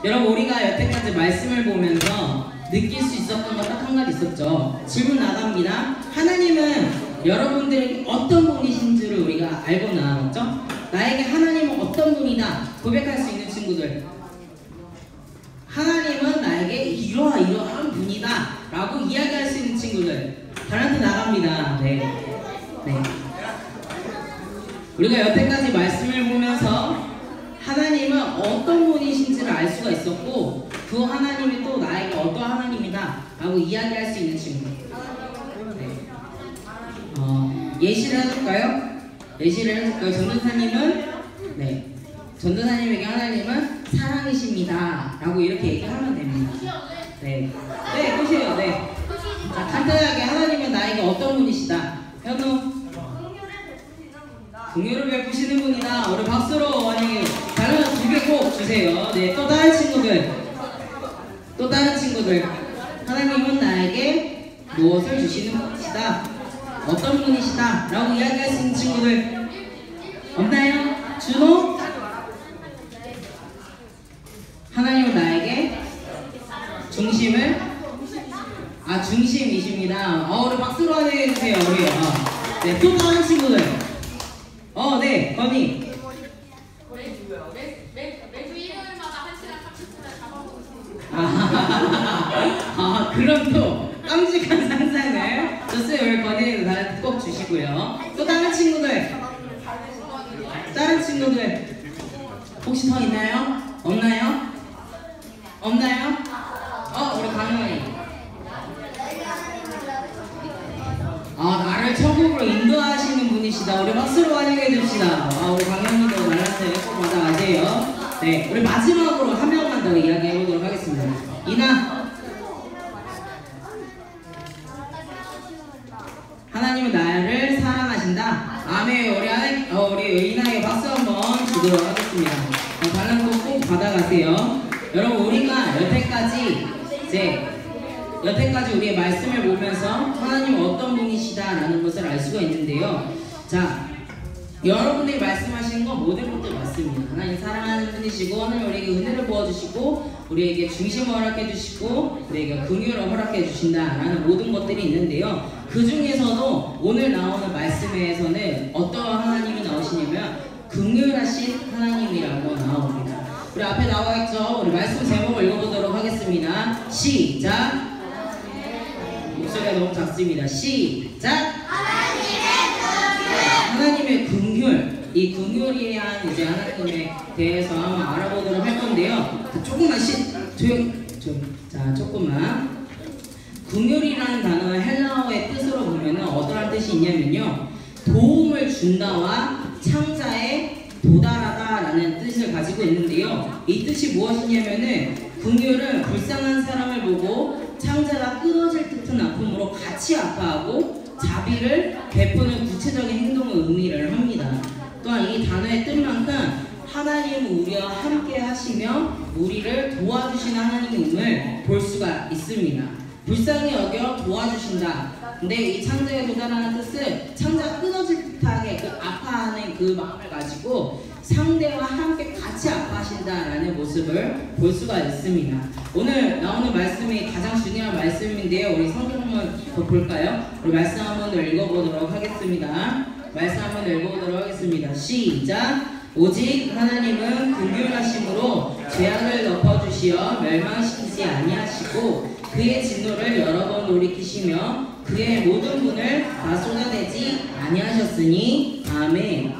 여러분 우리가 여태까지 말씀을 보면서 느낄 수 있었던 거 딱 한 가지 있었죠. 질문 나갑니다. 하나님은 여러분들에게 어떤 분이신지를 우리가 알고 나왔죠? 나에게 하나님은 어떤 분이다 고백할 수 있는 친구들, 하나님은 나에게 이러한 분이다 라고 이야기할 수 있는 친구들 달란트 나갑니다. 네. 우리가 여태까지 말씀을 보면서 하나님은 어떤 분이신지를 알 수가 있었고, 그 하나님이 또 나에게 어떤 하나님이다 라고 이야기할 수 있는 친구. 네. 예시를 해줄까요? 전도사님은 전도사님에게 하나님은 사랑이십니다 라고 이렇게 얘기하면 됩니다. 네, 끝이에요. 네. 자, 간단하게 하나님은 나에게 어떤 분이시다. 현우. 긍휼을 베푸시는 분이다. 우리 박수로 만약에 달란트 2개 꼭 주세요. 네, 또 다른 친구들. 하나님은 나에게 무엇을 주시는 분이시다, 어떤 분이시다 라고 이야기할 수 있는 친구들 없나요? 준호? 하나님은 나에게 중심이십니다. 우리 박수로 환영해주세요. 우리. 네, 또 다른 친구들. 네, 건이. 매주 일요일마다 1시간 30분을 잡아보고 있습니다. 그럼 또 깜찍한 상상을 좋습니다. 우리 건이는 다 꼭 주시고요. 또 다른 친구들 혹시 더 있나요? 없나요? 우리 강현이. 나를 천국으로 인도하시는 분이시다. 우리 박수로 환영해 줍시다. 우리 강현이도 달란트 꼭 받아가세요. 네, 우리 마지막으로 한 명만 더 이야기해 보도록 하겠습니다. 이나. 하나님은 나를 사랑하신다. 아멘. 우리 이나에게 박수 한번 주도록 하겠습니다. 달란트 꼭 받아가세요. 여러분 우리가 여태까지 우리의 말씀을 보면서 하나님은 어떤 분이시다라는 것을 알 수가 있는데요. 자, 여러분들이 말씀하시는 건 모든 것들 맞습니다. 하나님 사랑하는 분이시고, 하나님 우리에게 은혜를 부어주시고, 우리에게 중심을 허락해주시고, 우리에게 긍휼을 허락해주신다라는 모든 것들이 있는데요. 그 중에서도 오늘 나오는 말씀에서는 어떤 하나님이 나오시냐면 긍휼하신 하나님이라고 나옵니다. 우리 앞에 나와있죠? 우리 말씀 제목을 읽어보도록 하겠습니다. 시작! 목소리가 너무 작습니다. 시작! 하나님의 긍휼. 이 긍휼에 대한 이제 하나님에 대해서 한번 알아보도록 할 건데요. 조금만. 긍휼이라는 단어는 헬라어의 뜻으로 보면은 어떠한 뜻이 있냐면요. 도움을 준다와 창자에 도달하다라는 뜻을 가지고 있는데요. 이 뜻이 무엇이냐면은 긍휼은 불쌍한 사람을 보고 창자가 끊어질 듯한 아픔으로 같이 아파하고 자비를 베푸는 구체적인 행동을 의미를 합니다. 또한 이 단어의 뜻만큼 하나님은 우리와 함께 하시며 우리를 도와주시는 하나님임을 볼 수가 있습니다. 불쌍히 여겨 도와주신다. 근데 이 창자에 도달하는 뜻은 창자가 끊어질 듯하게 아파하는 그 마음을 가지고 상대와 함께 같이 아파하신다라는 모습을 볼 수가 있습니다. 오늘 나오는 말씀이 가장 중요한 말씀인데요. 우리 성경 한번 더 볼까요? 우리 말씀 한번 더 읽어보도록 하겠습니다. 시작! 오직 하나님은 긍휼하심으로 죄악을 덮어주시어 멸망시키지 아니하시고 그의 진노를 여러 번 돌이키시며 그의 모든 분을 다 쏟아내지 아니하셨으니 아멘.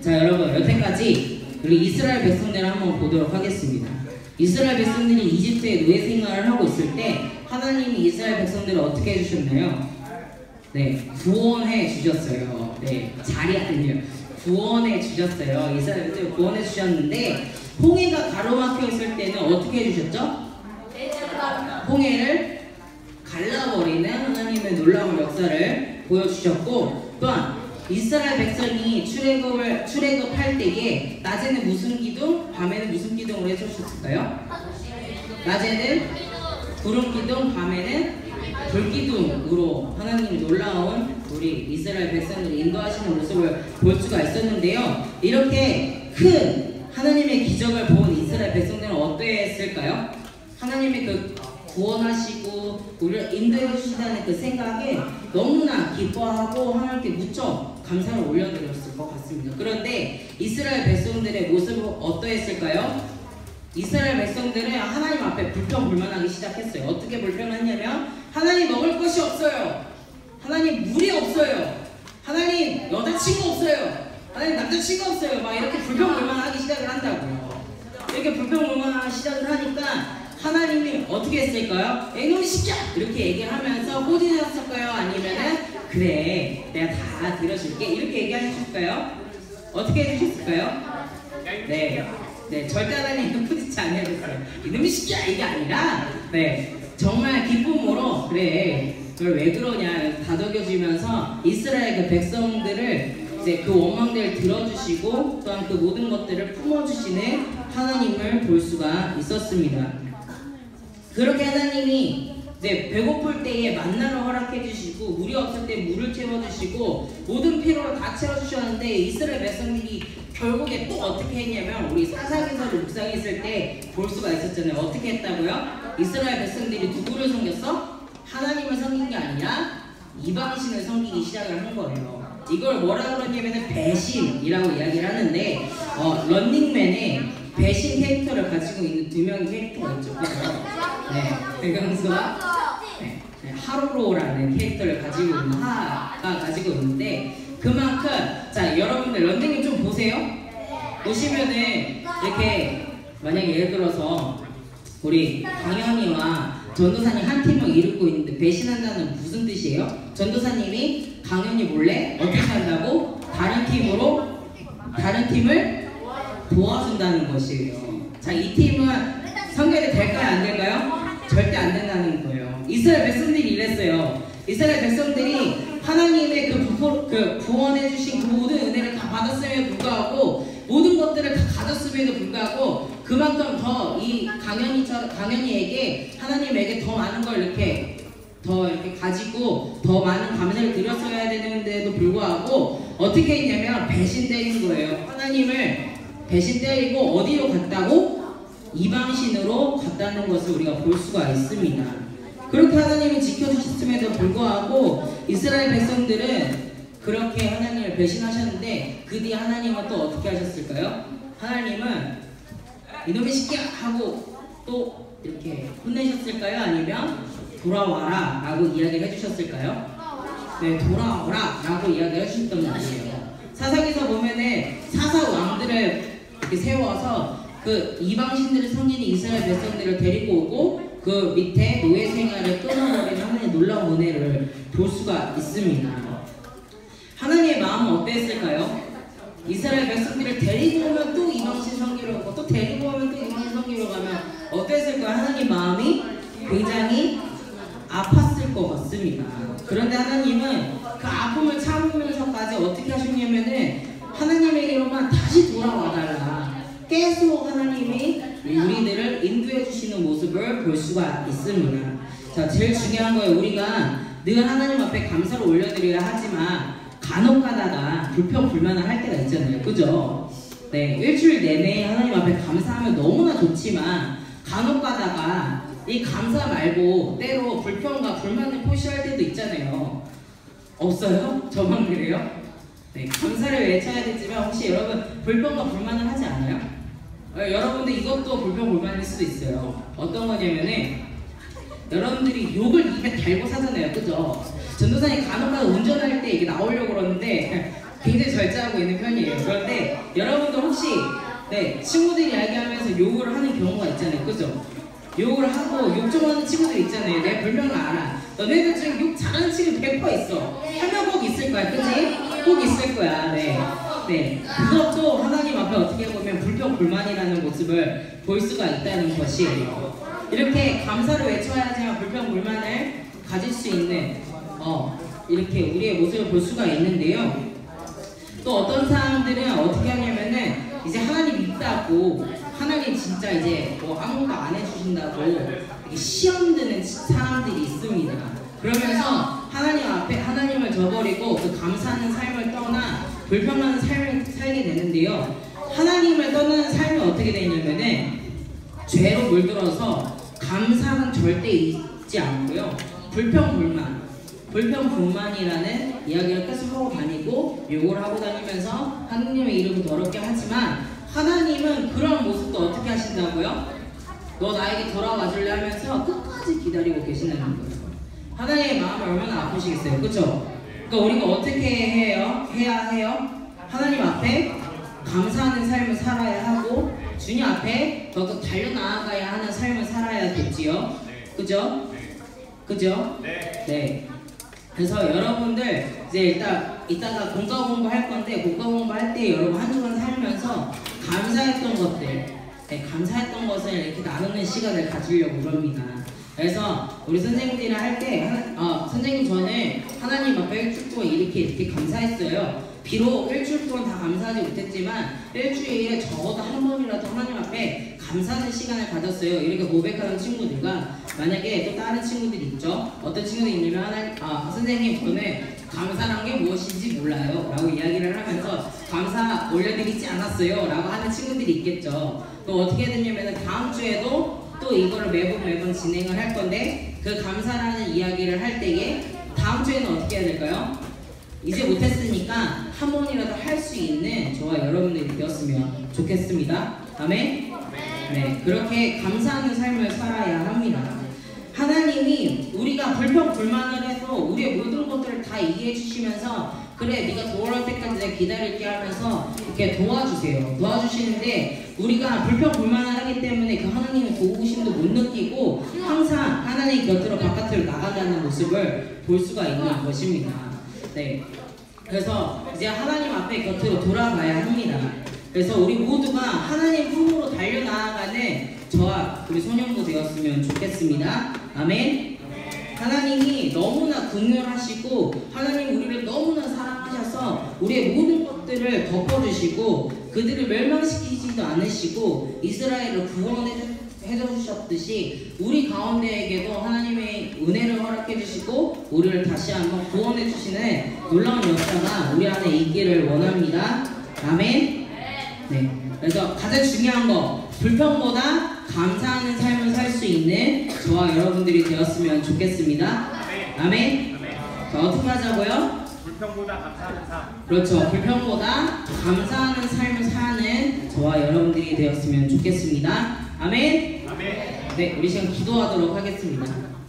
자, 여러분 여태까지 우리 이스라엘 백성들을 한번 보도록 하겠습니다. 이스라엘 백성들이 이집트의 노예 생활을 하고 있을 때 하나님이 이스라엘 백성들을 어떻게 해주셨나요? 네, 구원해 주셨어요. 네, 자리 아니에요. 구원해 주셨어요. 이스라엘 백성들 구원해 주셨는데 홍해가 가로막혀 있을 때는 어떻게 해주셨죠? 홍해를 갈라버리는 하나님의 놀라운 역사를 보여주셨고, 또한 이스라엘 백성이 출애굽할 때에 낮에는 무슨 기둥, 밤에는 무슨 기둥으로 해주셨을까요? 낮에는 구름 기둥, 밤에는 불 기둥으로 하나님이 놀라운 우리 이스라엘 백성들을 인도하시는 모습을 볼 수가 있었는데요. 이렇게 큰 하나님의 기적을 본 이스라엘 백성들은 어떠했을까요? 있을까요? 하나님의 그 구원하시고 우리를 인도해 주신다는 그 생각에 너무나 기뻐하고 하나님께 무척 감사를 올려드렸을 것 같습니다. 그런데 이스라엘 백성들의 모습은 어떠했을까요? 이스라엘 백성들은 하나님 앞에 불평불만하기 시작했어요. 어떻게 불평했냐면 하나님 먹을 것이 없어요. 하나님 물이 없어요. 하나님 여자친구 없어요. 하나님 남자친구 없어요. 막 이렇게 불평불만하기 시작을 한다고요. 이렇게 불평불만하기 시작을 하니까 하나님이 어떻게 했을까요? 이놈의 시끼야! 이렇게 얘기를 하면서 꼬지셨을까요? 아니면은 그래 내가 다 들어줄게 이렇게 얘기하셨을까요? 어떻게 해주셨을까요? 네, 절대 하나님은 뿌듯지 않으셨어요. 이놈의 시끼야! 이게 아니라 정말 기쁨으로 그래 그걸 왜 그러냐 다독여주면서 이스라엘 그 백성들을 이제 그 원망들을 들어주시고 또한 그 모든 것들을 품어주시는 하나님을 볼 수가 있었습니다. 그렇게 하나님이 이제 배고플 때에 만나를 허락해 주시고 물이 없을 때 물을 채워주시고 모든 필요를 다 채워주셨는데 이스라엘 백성들이 결국에 또 어떻게 했냐면 우리 사사기서를 묵상했을 때 볼 수가 있었잖아요. 어떻게 했다고요? 이스라엘 백성들이 누구를 섬겼어? 하나님을 섬긴 게 아니라 이방신을 섬기기 시작을 한 거예요. 이걸 뭐라 그러냐면 배신이라고 이야기를 하는데 런닝맨에 배신 캐릭터를 가지고 있는 두 명의 캐릭터가 있죠. 배경수와 하루로라는 캐릭터를 가지고 있는 하가 가지고 있는데 그만큼 자 여러분들 런닝맨 좀 보세요. 보시면은 이렇게 만약에 예를 들어서 우리 강현이와 전도사님 한 팀을 이루고 있는데 배신한다는 무슨 뜻이에요? 전도사님이 강현이 몰래 어떻게 한다고? 다른 팀을 도와준다는 것이에요. 자, 이 팀은 성결이 될까요? 안 될까요? 절대 안 된다는 거예요. 이스라엘 백성들이 이랬어요. 이스라엘 백성들이 하나님의 그 구원해주신 그 모든 은혜를 다 받았음에도 불구하고 모든 것들을 다 가졌음에도 불구하고 그만큼 더 이 강현이에게 하나님에게 더 많은 걸 이렇게 가지고 더 많은 감사를 드렸어야 되는데도 불구하고 어떻게 했냐면 배신 때린 거예요. 하나님을 배신 때리고 어디로 갔다고? 이방신으로 갔다는 것을 우리가 볼 수가 있습니다. 그렇게 하나님이 지켜주셨음에도 불구하고 이스라엘 백성들은 그렇게 하나님을 배신하셨는데 그 뒤에 하나님은 또 어떻게 하셨을까요? 하나님은 이놈의 시끼야 하고 또 이렇게 혼내셨을까요? 아니면 돌아와라 라고 이야기를 해주셨을까요? 네, 돌아오라 라고 이야기를 해주셨던 말이에요. 사사기서 보면은 사사 왕들을 이렇게 세워서 그 이방신들을 섬기는 이스라엘 백성들을 데리고 오고 그 밑에 노예 생활을 끊어버리는 하나님의 놀라운 은혜를 볼 수가 있습니다. 하나님의 마음은 어땠을까요? 이스라엘 백성들을 데리고 오면 또 이방신 섬기러 가고 또 데리고 오면 또 이방신 섬기러 가면 어땠을까요? 하나님 마음이 굉장히 아팠을 것 같습니다. 그런데 하나님은 그 아픔을 참으면서까지 어떻게 하셨냐면은 하나님에게로만 다시 돌아와달라. 계속 하나님이 우리들을 인도해 주시는 모습을 볼 수가 있습니다. 자, 제일 중요한 거예요. 우리가 늘 하나님 앞에 감사를 올려드려야 하지만 간혹 가다가 불평불만을 할 때가 있잖아요. 그죠? 네, 일주일 내내 하나님 앞에 감사하면 너무나 좋지만 간혹 가다가 이 감사 말고 때로 불평과 불만을 표시할 때도 있잖아요. 없어요? 저만 그래요? 네, 감사를 외쳐야 되지만 혹시 여러분 불평과 불만을 하지 않아요? 여러분들 이것도 불평불만일 수도 있어요. 어떤 거냐면은 여러분들이 욕을 입에 달고 사잖아요. 그죠? 전도사님 간혹가다 운전할 때 이게 나오려고 그러는데 굉장히 절제하고 있는 편이에요. 그런데 여러분들 혹시 친구들이 이야기하면서 욕을 하는 경우가 있잖아요. 그죠? 욕을 하고 욕 좀 하는 친구들 있잖아요. 내가 별명을 알아. 너네들 중에 욕 잘하는 친구 100% 있어. 하면 꼭 있을 거야. 그치? 꼭 있을 거야. 네. 그것도 하나님 앞에 어떻게 보면 불평불만이라는 모습을 볼 수가 있다는 것이에요. 이렇게 감사를 외쳐야지만 불평불만을 가질 수 있는 이렇게 우리의 모습을 볼 수가 있는데요. 또 어떤 사람들은 어떻게 하냐면은 이제 하나님 믿다고 하나님 진짜 이제 아무것도 안 해주신다고 시험 드는 사람들이 있습니다. 그러면서 하나님 앞에 하나님을 저버리고 그 감사하는 삶을 떠나 불평하는 삶을 살게 되는데요. 하나님을 떠나는 삶이 어떻게 되냐면은 죄로 물들어서 감사는 절대 잊지 않고요. 불평불만이라는 이야기를 계속 하고 다니고 욕을 하고 다니면서 하느님의 이름을 더럽게 하지만 하나님은 그런 모습도 어떻게 하신다고요? 너 나에게 돌아와 줄래 하면서 끝까지 기다리고 계신다는 거예요. 하나님의 마음이 얼마나 아프시겠어요, 그렇죠? 그러니까 우리가 어떻게 해야 해요? 하나님 앞에 감사하는 삶을 살아야 하고 주님 앞에 더더 달려나아가야 하는 삶을 살아야겠지요, 그죠? 그죠? 네. 그래서 여러분들 이제 일단 이따가 공과 공부할 건데 공과 공부할 때 여러분 한 주간 살면서 감사했던 것을 이렇게 나누는 시간을 가지려고 그럽니다. 그래서 우리 선생님들이랑 할 때 선생님 저는 하나님 앞에 일주일 동안 이렇게 감사했어요. 비록 일주일 동안 다 감사하지 못했지만 일주일에 적어도 한 번이라도 하나님 앞에 감사하는 시간을 가졌어요. 이렇게 고백하는 친구들과 만약에 또 다른 친구들이 있죠. 어떤 친구들이 있냐면 선생님 저는 감사란 게 무엇인지 몰라요 라고 이야기를 하면서 감사 올려드리지 않았어요 라고 하는 친구들이 있겠죠. 또 어떻게 되냐면 다음 주에도 또 이거를 매번 진행을 할 건데 그 감사라는 이야기를 할 때에 다음 주에는 어떻게 해야 될까요? 이제 못했으니까 한 번이라도 할 수 있는 저와 여러분들이 되었으면 좋겠습니다. 아멘? 네, 그렇게 감사하는 삶을 살아야 합니다. 하나님이 우리가 불평불만을 해서 우리의 모든 것들을 다 이해해 주시면서 그래 네가 돌아올 때까지 내가 기다릴게 하면서 이렇게 도와주시는데 우리가 불평불만을 하기 때문에 그 하나님의 도우심도 못 느끼고 항상 하나님 곁으로 바깥으로 나가자는 모습을 볼 수가 있는 것입니다. 네, 그래서 이제 하나님 앞에 곁으로 돌아가야 합니다. 그래서 우리 모두가 하나님 품으로 달려나아가는 저와 우리 소년부 되었으면 좋겠습니다. 아멘. 하나님이 너무나 긍휼하시고 하나님 우리를 너무나 사랑하셔서 우리의 모든 것들을 덮어주시고 그들을 멸망시키지도 않으시고 이스라엘을 구원해 주셨듯이 우리 가운데에게도 하나님의 은혜를 허락해 주시고 우리를 다시 한번 구원해 주시는 놀라운 역사가 우리 안에 있기를 원합니다. 아멘. 네. 그래서 가장 중요한 거 불평보다 감사하는 삶을 살 수 있는 저와 여러분들이 되었으면 좋겠습니다. 아멘. 자, 어떻게 하자고요? 불평보다 감사하는 삶. 그렇죠. 불평보다 감사하는 삶을 사는 저와 여러분들이 되었으면 좋겠습니다. 아멘. 아멘. 네, 우리 시간 기도하도록 하겠습니다.